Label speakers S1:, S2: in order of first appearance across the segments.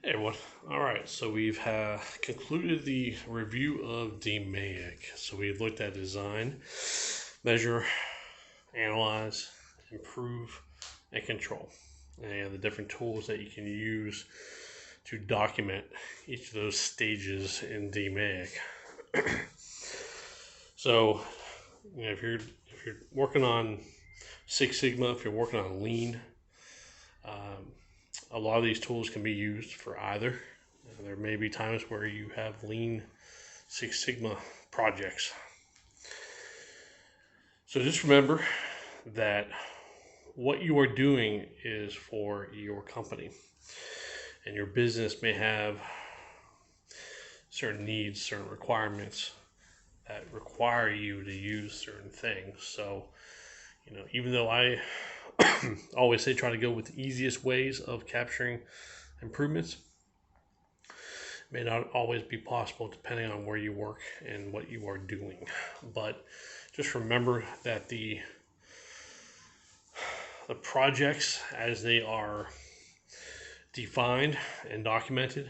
S1: Hey everyone. All right, so we've concluded the review of DMAIC. So we've looked at design, measure, analyze, improve, and control, and the different tools that you can use to document each of those stages in DMAIC. So, if you're working on Six Sigma, if you're working on Lean, a lot of these tools can be used for either. There may be times where you have Lean Six Sigma projects. So just remember that what you are doing is for your company, and your business may have certain needs, certain requirements that require you to use certain things. So, even though I always say try to go with the easiest ways of capturing improvements, it may not always be possible depending on where you work and what you are doing. But just remember that the projects, as they are defined and documented,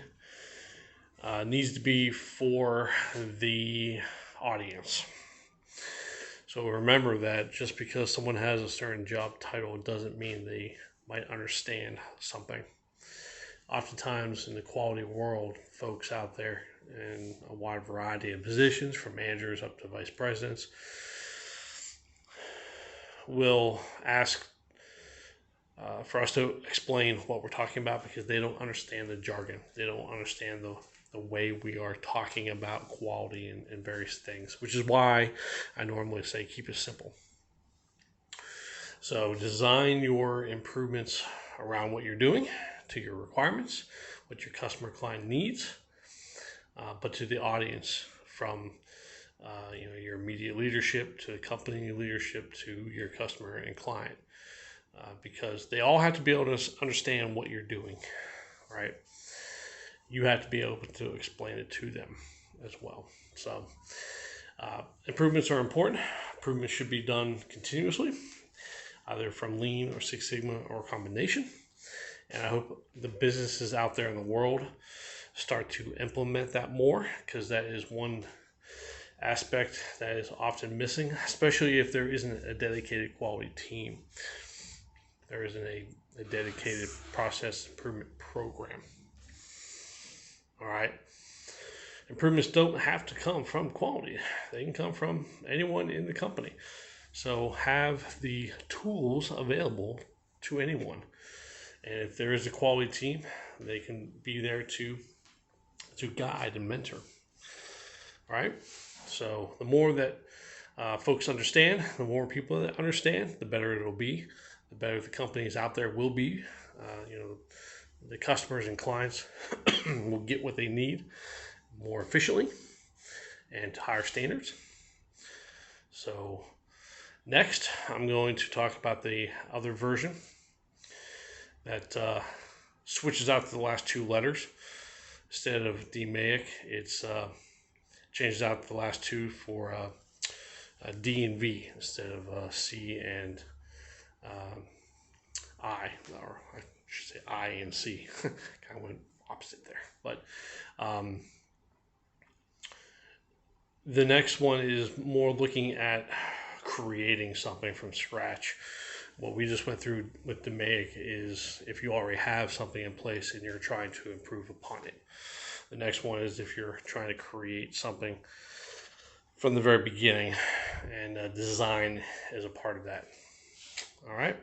S1: needs to be for the audience. So remember that just because someone has a certain job title doesn't mean they might understand something. Oftentimes in the quality world, folks out there in a wide variety of positions, from managers up to vice presidents, will ask for us to explain what we're talking about because they don't understand the jargon. They don't understand the way we are talking about quality and various things, which is why I normally say keep it simple. So design your improvements around what you're doing, to your requirements, what your customer client needs, but to the audience, from your immediate leadership to the company leadership to your customer and client, because they all have to be able to understand what you're doing, right? You have to be able to explain it to them as well. So improvements are important. Improvements should be done continuously, either from Lean or Six Sigma or a combination. And I hope the businesses out there in the world start to implement that more, because that is one aspect that is often missing, especially if there isn't a dedicated quality team. There isn't a dedicated process improvement program. All right. Improvements don't have to come from quality. They can come from anyone in the company. So have the tools available to anyone. And if there is a quality team, they can be there to guide and mentor. All right. So the more that folks understand, the more people that understand, the better it'll be. The better the companies out there will be. The customers and clients will get what they need more efficiently and to higher standards. So next, I'm going to talk about the other version that switches out to the last two letters. Instead of DMAIC, it's changes out the last two for D and V instead of C and I, or I should say I and C. Kind of went opposite there. But the next one is more looking at creating something from scratch. What we just went through with DMAIC is if you already have something in place and you're trying to improve upon it. The next one is if you're trying to create something from the very beginning, and design is a part of that. All right.